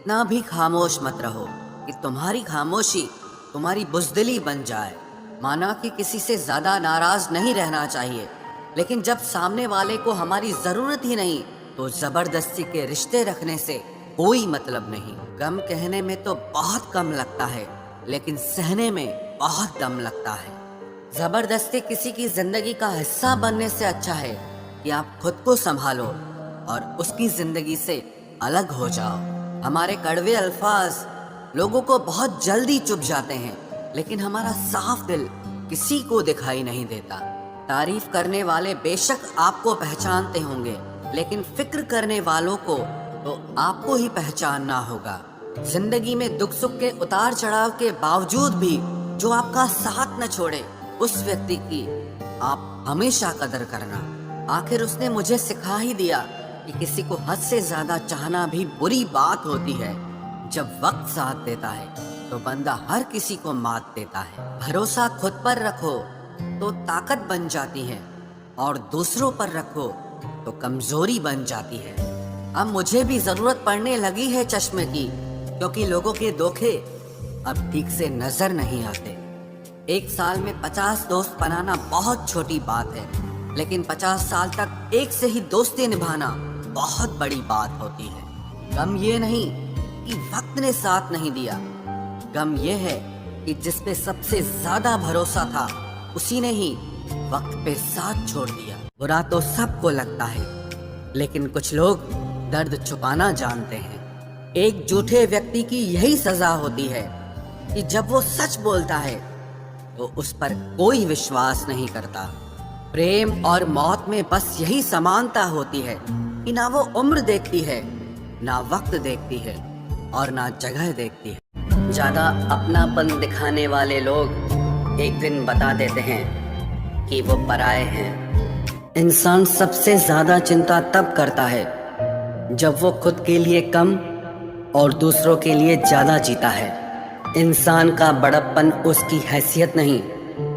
इतना भी खामोश मत रहो कि तुम्हारी खामोशी तुम्हारी बुज़दिली बन जाए। माना कि किसी से ज़्यादा नाराज़ नहीं रहना चाहिए, लेकिन जब सामने वाले को हमारी ज़रूरत ही नहीं तो ज़बरदस्ती के रिश्ते रखने से कोई मतलब नहीं। गम कहने में तो बहुत कम लगता है, लेकिन सहने में बहुत दम लगता है। ज़बरदस्ती किसी की ज़िंदगी का हिस्सा बनने से अच्छा है कि आप खुद को संभालो और उसकी ज़िंदगी से अलग हो जाओ। हमारे कड़वे अल्फाज लोगों को बहुत जल्दी चुभ जाते हैं, लेकिन हमारा साफ दिल किसी को दिखाई नहीं देता। तारीफ करने वाले बेशक आपको पहचानते होंगे, लेकिन फिक्र करने वालों को तो आपको ही पहचानना होगा। जिंदगी में दुख सुख के उतार चढ़ाव के बावजूद भी जो आपका साथ न छोड़े, उस व्यक्ति की आप हमेशा कदर करना। आखिर उसने मुझे सिखा ही दिया कि किसी को हद से ज्यादा चाहना भी बुरी बात होती है। जब वक्त साथ देता है तो बंदा हर किसी को मात देता है। भरोसा खुद पर रखो तो ताकत बन जाती है, और दूसरों पर रखो तो कमजोरी बन जाती है। अब मुझे भी जरूरत पड़ने लगी है चश्मे की, क्योंकि लोगों के धोखे अब ठीक से नजर नहीं आते। एक साल में 50 दोस्त बनाना बहुत छोटी बात है, लेकिन 50 साल तक एक से ही दोस्ती निभाना बहुत बड़ी बात होती है। गम ये नहीं कि वक्त ने साथ नहीं दिया, गम ये है कि जिस पे सबसे ज्यादा भरोसा था उसी ने ही वक्त पे साथ छोड़ दिया। बुरा तो सबको लगता है, लेकिन कुछ लोग दर्द छुपाना जानते हैं। एक झूठे व्यक्ति की यही सजा होती है कि जब वो सच बोलता है तो उस पर कोई विश्वास नहीं करता। प्रेम और मौत में बस यही समानता होती है कि ना वो उम्र देखती है, ना वक्त देखती है, और ना जगह देखती है। ज्यादा अपनापन दिखाने वाले लोग एक दिन बता देते हैं कि वो पराये हैं। इंसान सबसे ज्यादा चिंता तब करता है जब वो खुद के लिए कम और दूसरों के लिए ज्यादा जीता है। इंसान का बड़प्पन उसकी हैसियत नहीं,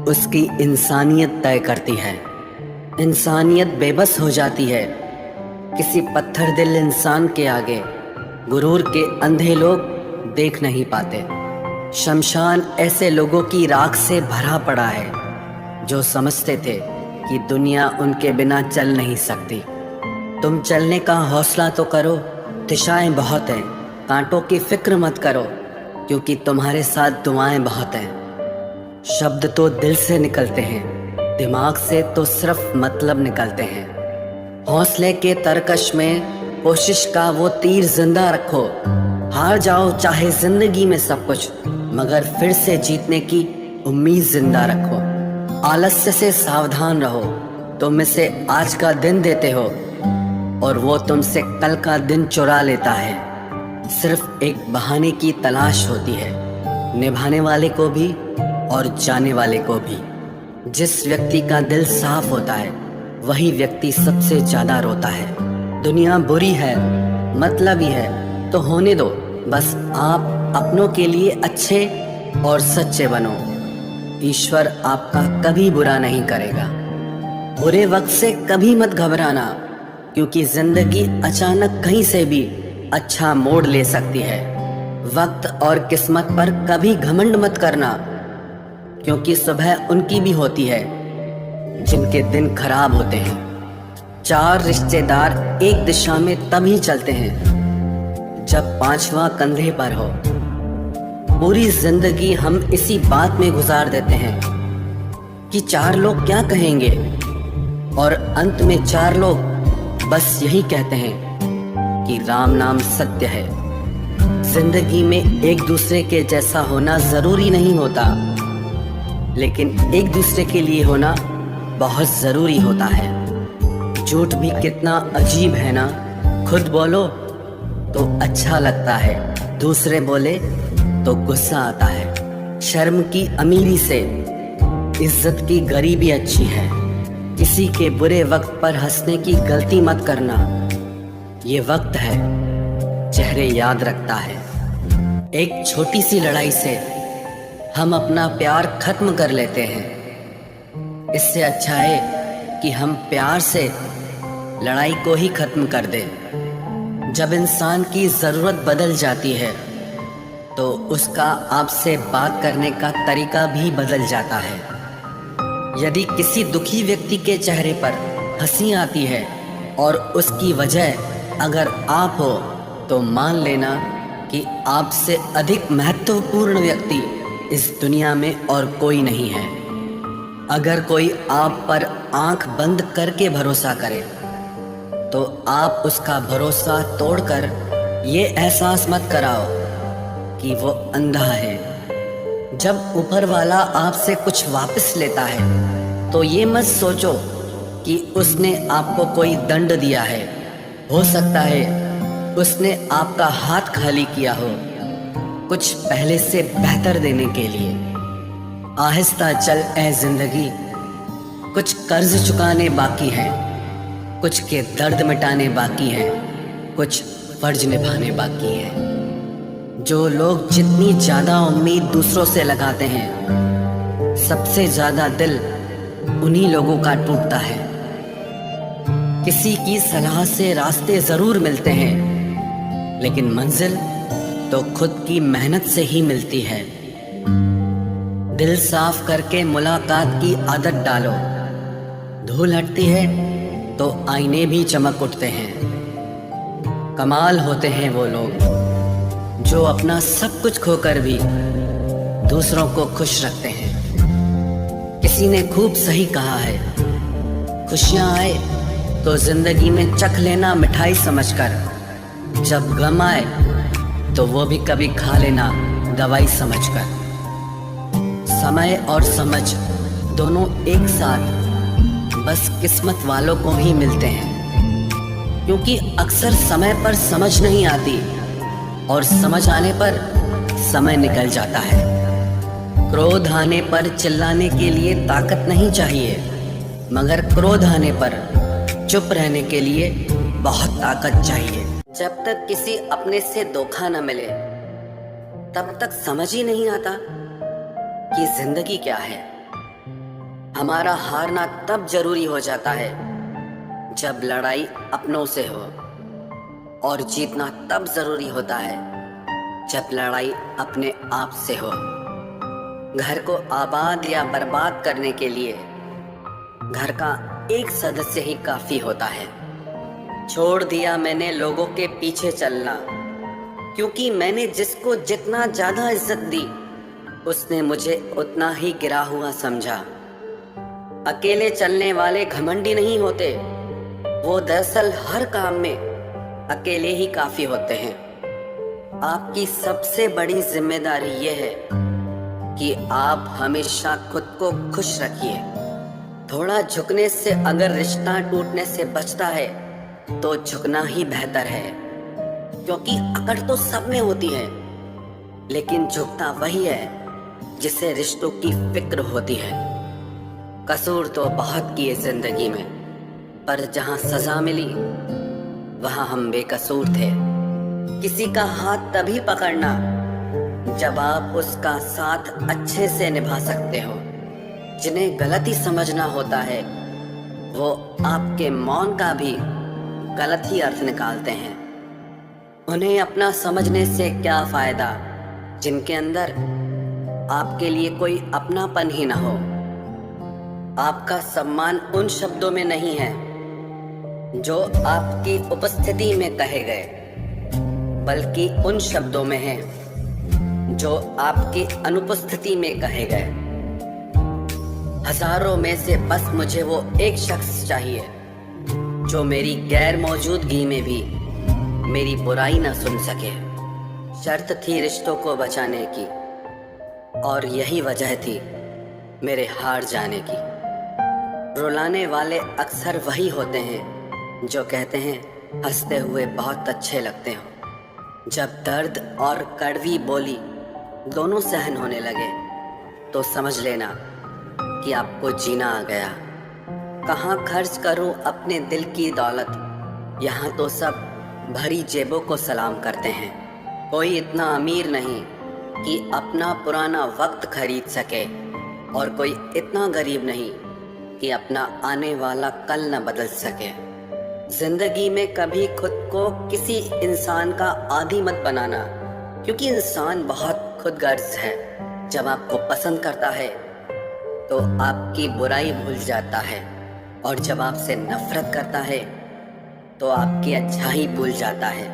उसकी इंसानियत तय करती है। इंसानियत बेबस हो जाती है किसी पत्थर दिल इंसान के आगे। गुरूर के अंधे लोग देख नहीं पाते। शमशान ऐसे लोगों की राख से भरा पड़ा है जो समझते थे कि दुनिया उनके बिना चल नहीं सकती। तुम चलने का हौसला तो करो, दिशाएं बहुत हैं, कांटों की फिक्र मत करो, क्योंकि तुम्हारे साथ दुआएं बहुत हैं। शब्द तो दिल से निकलते हैं, दिमाग से तो सिर्फ मतलब निकलते हैं। हौसले के तरकश में कोशिश का वो तीर जिंदा रखो। हार जाओ चाहे जिंदगी में सब कुछ, मगर फिर से जीतने की उम्मीद जिंदा रखो। आलस्य से सावधान रहो। तुम इसे आज का दिन देते हो और वो तुमसे कल का दिन चुरा लेता है। सिर्फ एक बहाने की तलाश होती है, निभाने वाले को भी और जाने वाले को भी। जिस व्यक्ति का दिल साफ होता है वही व्यक्ति सबसे ज्यादा रोता है। दुनिया बुरी है, मतलबी है तो होने दो, बस आप अपनों के लिए अच्छे और सच्चे बनो। ईश्वर आपका कभी बुरा नहीं करेगा। बुरे वक्त से कभी मत घबराना, क्योंकि जिंदगी अचानक कहीं से भी अच्छा मोड़ ले सकती है। वक्त और किस्मत पर कभी घमंड मत करना, क्योंकि सुबह उनकी भी होती है जिनके दिन खराब होते हैं। 4 रिश्तेदार एक दिशा में तभी चलते हैं जब 5वां कंधे पर हो। पूरी जिंदगी हम इसी बात में गुजार देते हैं कि 4 लोग क्या कहेंगे, और अंत में 4 लोग बस यही कहते हैं कि राम नाम सत्य है। जिंदगी में एक दूसरे के जैसा होना जरूरी नहीं होता, लेकिन एक दूसरे के लिए होना बहुत जरूरी होता है। झूठ भी कितना अजीब है ना, खुद बोलो तो अच्छा लगता है, दूसरे बोले तो गुस्सा आता है। शर्म की अमीरी से इज्जत की गरीबी अच्छी है। किसी के बुरे वक्त पर हंसने की गलती मत करना। ये वक्त है, चेहरे याद रखता है। एक छोटी सी लड़ाई से हम अपना प्यार खत्म कर लेते हैं। इससे अच्छा है कि हम प्यार से लड़ाई को ही खत्म कर दें। जब इंसान की ज़रूरत बदल जाती है तो उसका आपसे बात करने का तरीका भी बदल जाता है। यदि किसी दुखी व्यक्ति के चेहरे पर हंसी आती है और उसकी वजह अगर आप हो, तो मान लेना कि आपसे अधिक महत्वपूर्ण व्यक्ति इस दुनिया में और कोई नहीं है। अगर कोई आप पर आंख बंद करके भरोसा करे तो आप उसका भरोसा तोड़कर ये एहसास मत कराओ कि वो अंधा है। जब ऊपर वाला आपसे कुछ वापस लेता है तो ये मत सोचो कि उसने आपको कोई दंड दिया है। हो सकता है उसने आपका हाथ खाली किया हो कुछ पहले से बेहतर देने के लिए। आहिस्ता चल ए जिंदगी, कुछ कर्ज चुकाने बाकी हैं, कुछ के दर्द मिटाने बाकी हैं, कुछ फर्ज निभाने बाकी हैं। जो लोग जितनी ज़्यादा उम्मीद दूसरों से लगाते हैं, सबसे ज़्यादा दिल उन्हीं लोगों का टूटता है। किसी की सलाह से रास्ते ज़रूर मिलते हैं, लेकिन मंजिल तो खुद की मेहनत से ही मिलती है। दिल साफ करके मुलाकात की आदत डालो। धूल हटती है तो आईने भी चमक उठते हैं। कमाल होते हैं वो लोग जो अपना सब कुछ खोकर भी दूसरों को खुश रखते हैं। किसी ने खूब सही कहा है, खुशियां आए तो जिंदगी में चख लेना मिठाई समझकर, जब गम आए तो वो भी कभी खा लेना दवाई समझकर। समय और समझ दोनों एक साथ बस किस्मत वालों को ही मिलते हैं, क्योंकि अक्सर समय पर समझ नहीं आती और समझ आने पर समय निकल जाता है। क्रोध आने पर चिल्लाने के लिए ताकत नहीं चाहिए, मगर क्रोध आने पर चुप रहने के लिए बहुत ताकत चाहिए। जब तक किसी अपने से धोखा न मिले तब तक समझ ही नहीं आता कि जिंदगी क्या है। हमारा हारना तब जरूरी हो जाता है जब लड़ाई अपनों से हो, और जीतना तब जरूरी होता है जब लड़ाई अपने आप से हो। घर को आबाद या बर्बाद करने के लिए घर का एक सदस्य ही काफी होता है। छोड़ दिया मैंने लोगों के पीछे चलना, क्योंकि मैंने जिसको जितना ज्यादा इज्जत दी उसने मुझे उतना ही गिरा हुआ समझा। अकेले चलने वाले घमंडी नहीं होते, वो दरअसल हर काम में अकेले ही काफी होते हैं। आपकी सबसे बड़ी जिम्मेदारी यह है कि आप हमेशा खुद को खुश रखिए। थोड़ा झुकने से अगर रिश्ता टूटने से बचता है तो झुकना ही बेहतर है, क्योंकि अकड़ तो सब में होती है, लेकिन झुकता वही है जिसे रिश्तों की फिक्र होती है। कसूर तो बहुत किए जिंदगी में, पर जहां सजा मिली वहां हम बेकसूर थे। किसी का हाथ तभी पकड़ना जब आप उसका साथ अच्छे से निभा सकते हो। जिन्हें गलती समझना होता है वो आपके मौन का भी गलत ही अर्थ निकालते हैं। उन्हें अपना समझने से क्या फायदा जिनके अंदर आपके लिए कोई अपनापन ही ना हो। आपका सम्मान उन शब्दों में नहीं है जो आपकी उपस्थिति में कहे गए, बल्कि उन शब्दों में है जो आपकी अनुपस्थिति में कहे गए। हजारों में से बस मुझे वो एक शख्स चाहिए जो मेरी गैर मौजूदगी में भी मेरी बुराई ना सुन सके। शर्त थी रिश्तों को बचाने की, और यही वजह थी मेरे हार जाने की। रुलाने वाले अक्सर वही होते हैं जो कहते हैं हंसते हुए बहुत अच्छे लगते हो। जब दर्द और कड़वी बोली दोनों सहन होने लगे तो समझ लेना कि आपको जीना आ गया। कहाँ खर्च करूं अपने दिल की दौलत, यहाँ तो सब भरी जेबों को सलाम करते हैं। कोई इतना अमीर नहीं कि अपना पुराना वक्त खरीद सके, और कोई इतना गरीब नहीं कि अपना आने वाला कल न बदल सके। जिंदगी में कभी खुद को किसी इंसान का आदी मत बनाना, क्योंकि इंसान बहुत खुदगर्ज है। जब आपको पसंद करता है तो आपकी बुराई भूल जाता है, और जब आपसे नफरत करता है तो आपकी अच्छाई भूल जाता है।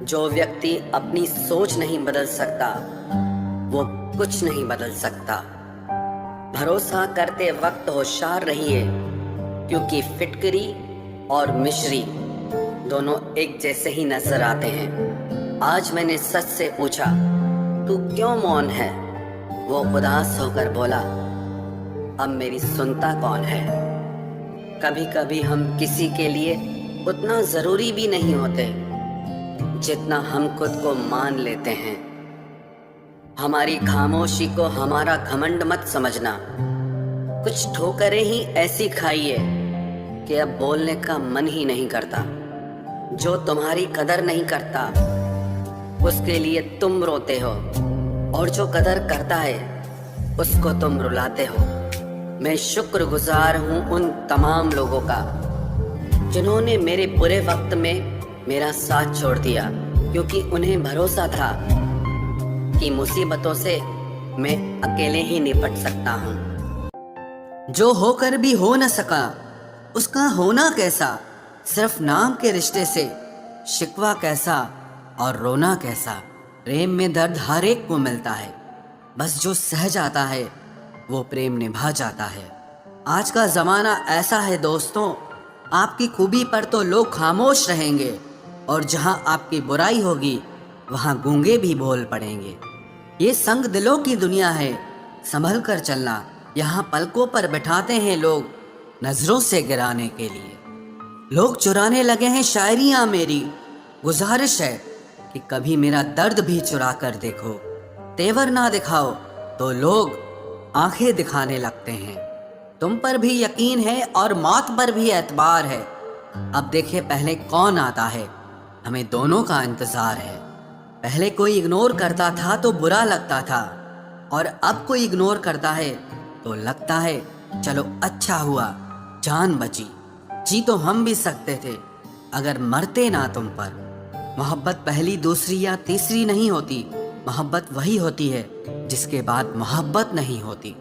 जो व्यक्ति अपनी सोच नहीं बदल सकता वो कुछ नहीं बदल सकता। भरोसा करते वक्त होशियार रहिए, क्योंकि फिटकरी और मिश्री दोनों एक जैसे ही नजर आते हैं। आज मैंने सच से पूछा, तू क्यों मौन है? वो उदास होकर बोला, अब मेरी सुनता कौन है? कभी कभी हम किसी के लिए उतना जरूरी भी नहीं होते जितना हम खुद को मान लेते हैं। हमारी खामोशी को हमारा घमंड मत समझना। कुछ ठोकरें ही ऐसी खाइए कि अब बोलने का मन ही नहीं करता। जो तुम्हारी कदर नहीं करता उसके लिए तुम रोते हो, और जो कदर करता है उसको तुम रुलाते हो। मैं शुक्रगुजार हूँ उन तमाम लोगों का जिन्होंने मेरे बुरे वक्त में मेरा साथ छोड़ दिया, क्योंकि उन्हें भरोसा था कि मुसीबतों से मैं अकेले ही निपट सकता हूँ। जो होकर भी हो न सका उसका होना कैसा, सिर्फ नाम के रिश्ते से शिकवा कैसा और रोना कैसा। प्रेम में दर्द हर एक को मिलता है, बस जो सह जाता है वो प्रेम निभा जाता है। आज का जमाना ऐसा है दोस्तों, आपकी खूबी पर तो लोग खामोश रहेंगे, और जहां आपकी बुराई होगी वहां गूंगे भी बोल पड़ेंगे। ये संग दिलों की दुनिया है, संभल कर चलना। यहाँ पलकों पर बैठाते हैं लोग नजरों से गिराने के लिए। लोग चुराने लगे हैं शायरियाँ मेरी। गुजारिश है कि कभी मेरा दर्द भी चुरा कर देखो। तेवर ना दिखाओ तो लोग आंखें दिखाने लगते हैं। तुम पर भी यकीन है और मौत पर भी एतबार है। अब देखे पहले कौन आता है, हमें दोनों का इंतजार है। पहले कोई इग्नोर करता था तो बुरा लगता था, और अब कोई इग्नोर करता है तो लगता है चलो अच्छा हुआ जान बची। जी तो हम भी सकते थे अगर मरते ना तुम पर। मोहब्बत पहली दूसरी या तीसरी नहीं होती, मोहब्बत वही होती है जिसके बाद मोहब्बत नहीं होती।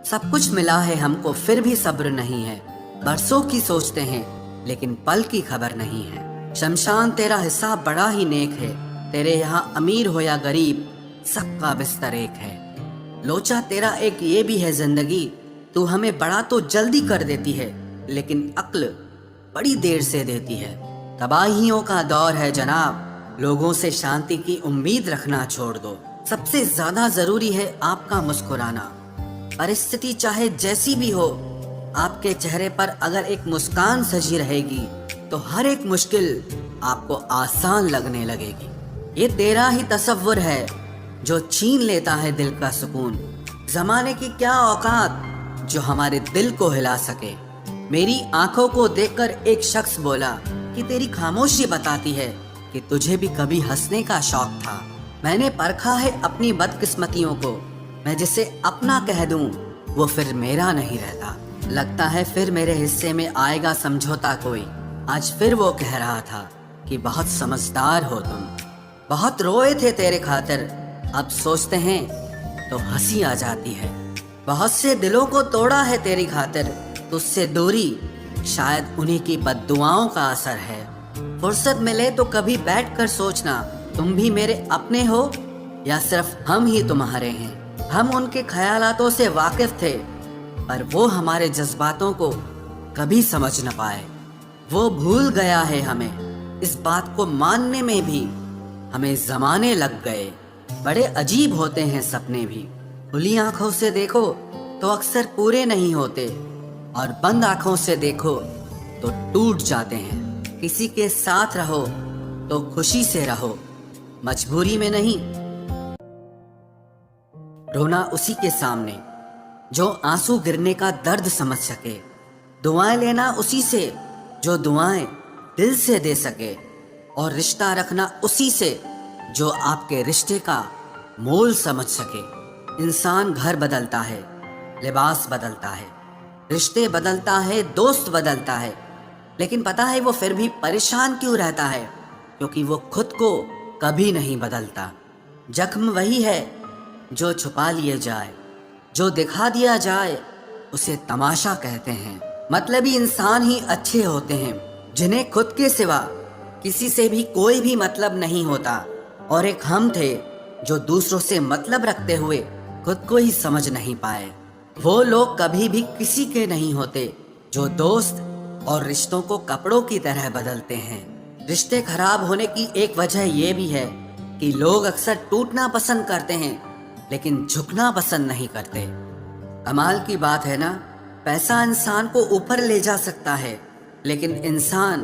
सब कुछ मिला है हमको फिर भी सब्र नहीं है। बरसों की सोचते हैं लेकिन पल की खबर नहीं है। शमशान तेरा हिसाब बड़ा ही नेक है, तेरे यहाँ अमीर हो या गरीब सबका बिस्तर एक है। लोचा तेरा एक ये भी है जिंदगी, तू हमें बड़ा तो जल्दी कर देती है लेकिन अक्ल बड़ी देर से देती है। तबाहियों का दौर है जनाब, लोगों से शांति की उम्मीद रखना छोड़ दो। सबसे ज्यादा जरूरी है आपका मुस्कुराना। परिस्थिति चाहे जैसी भी हो, आपके चेहरे पर अगर एक मुस्कान सजी रहेगी तो हर एक मुश्किल आपको आसान लगने लगेगी। ये तेरा ही तसव्वुर है जो छीन लेता है दिल का सुकून। जमाने की क्या औकात जो हमारे दिल को हिला सके। मेरी आंखों को देखकर एक शख्स बोला कि तेरी खामोशी बताती है कि तुझे भी कभी हंसने का शौक था। मैंने परखा है अपनी बदकिस्मतियों को, मैं जिसे अपना कह दूं वो फिर मेरा नहीं रहता। लगता है फिर मेरे हिस्से में आएगा समझौता कोई। आज फिर वो कह रहा था कि बहुत समझदार हो तुम। बहुत रोए थे तेरे खातिर, अब सोचते हैं तो हंसी आ जाती है। बहुत से दिलों को तोड़ा है तेरी खातिर, तुझसे दूरी शायद उन्हीं की बद्दुआओं का असर है। फुर्सत मिले तो कभी बैठ कर सोचना, तुम भी मेरे अपने हो या सिर्फ हम ही तुम्हारे हैं। हम उनके ख्यालातों से वाकिफ थे, पर वो हमारे जज्बातों को कभी समझ न पाए। वो भूल गया है हमें, इस बात को मानने में भी हमें जमाने लग गए। बड़े अजीब होते हैं सपने भी, खुली आंखों से देखो तो अक्सर पूरे नहीं होते, और बंद आंखों से देखो तो टूट जाते हैं। किसी के साथ रहो तो खुशी से रहो, मजबूरी में नहीं। रोना उसी के सामने जो आंसू गिरने का दर्द समझ सके। दुआएं लेना उसी से जो दुआएं दिल से दे सके, और रिश्ता रखना उसी से जो आपके रिश्ते का मोल समझ सके। इंसान घर बदलता है, लिबास बदलता है, रिश्ते बदलता है, दोस्त बदलता है, लेकिन पता है वो फिर भी परेशान क्यों रहता है? क्योंकि वो खुद को कभी नहीं बदलता। जख्म वही है जो छुपा लिए जाए, जो दिखा दिया जाए उसे तमाशा कहते हैं। मतलबी इंसान ही अच्छे होते हैं, जिन्हें खुद के सिवा किसी से भी कोई भी मतलब नहीं होता। और एक हम थे जो दूसरों से मतलब रखते हुए खुद को ही समझ नहीं पाए। वो लोग कभी भी किसी के नहीं होते जो दोस्त और रिश्तों को कपड़ों की तरह बदलते हैं। रिश्ते खराब होने की एक वजह यह भी है कि लोग अक्सर टूटना पसंद करते हैं लेकिन झुकना पसंद नहीं करते। कमाल की बात है ना, पैसा इंसान को ऊपर ले जा सकता है लेकिन इंसान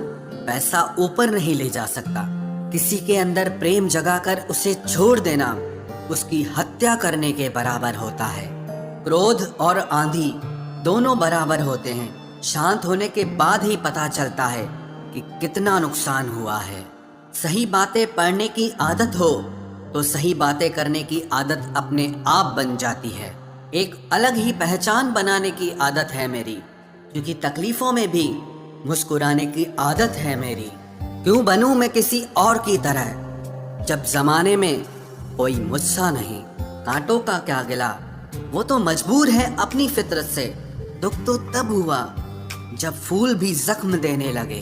पैसा ऊपर नहीं ले जा सकता। किसी के अंदर प्रेम जगाकर उसे छोड़ देना उसकी हत्या करने के बराबर होता है। क्रोध और आंधी दोनों बराबर होते हैं। शांत होने के बाद ही पता चलता है कि कितना नुकसान हुआ है। सही बातें पढ़ने की आदत हो तो सही बातें करने की आदत अपने आप बन जाती है। एक अलग ही पहचान बनाने की आदत है मेरी, क्योंकि तकलीफों में भी मुस्कुराने की आदत है मेरी। क्यों बनूं मैं किसी और की तरह, जब जमाने में कोई मुझसा नहीं। कांटों का क्या गिला, वो तो मजबूर है अपनी फितरत से। दुख तो तब हुआ जब फूल भी जख्म देने लगे।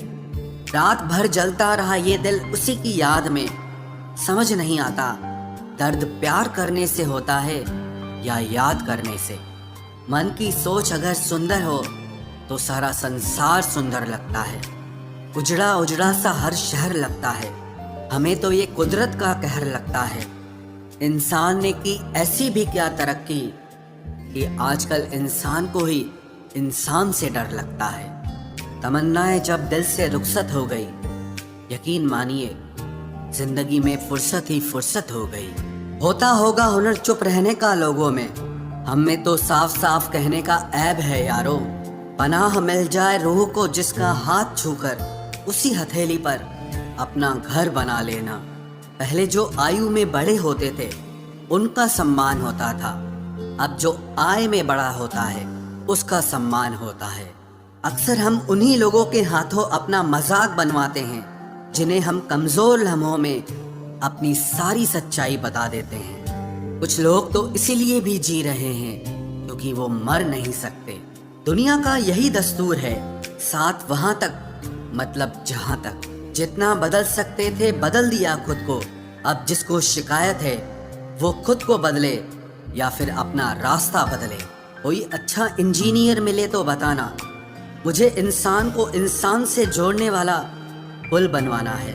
रात भर जलता रहा ये दिल उसी की याद में। समझ नहीं आता दर्द प्यार करने से होता है या याद करने से। मन की सोच अगर सुंदर हो तो सारा संसार सुंदर लगता है। उजड़ा उजड़ा सा हर शहर लगता है। हमें तो ये कुदरत का कहर लगता है। इंसान ने की ऐसी भी क्या तरक्की कि आजकल इंसान को ही इंसान से डर लगता है। तमन्नाएं जब दिल से रुखसत हो गई, यकीन मानिए जिंदगी में फुर्सत ही फुर्सत हो गई। होता होगा हुनर चुप रहने का लोगों में, हम में तो साफ साफ कहने का ऐब है यारो। पनाह मिल जाए रूह को जिसका हाथ छूकर उसी हथेली पर अपना घर बना लेना। पहले जो आयु में बड़े होते थे उनका सम्मान होता था, अब जो आय में बड़ा होता है उसका सम्मान होता है। अक्सर हम उन्हीं लोगों के हाथों अपना मजाक बनवाते हैं जिन्हें हम कमजोर लम्हों में अपनी सारी सच्चाई बता देते हैं। कुछ लोग तो इसीलिए भी जी रहे हैं क्योंकि वो मर नहीं सकते। दुनिया का यही दस्तूर है, साथ वहां तक मतलब जहां तक। जितना बदल सकते थे बदल दिया खुद को। अब जिसको शिकायत है वो खुद को बदले या फिर अपना रास्ता बदले। कोई अच्छा इंजीनियर मिले तो बताना, मुझे इंसान को इंसान से जोड़ने वाला पुल बनवाना है।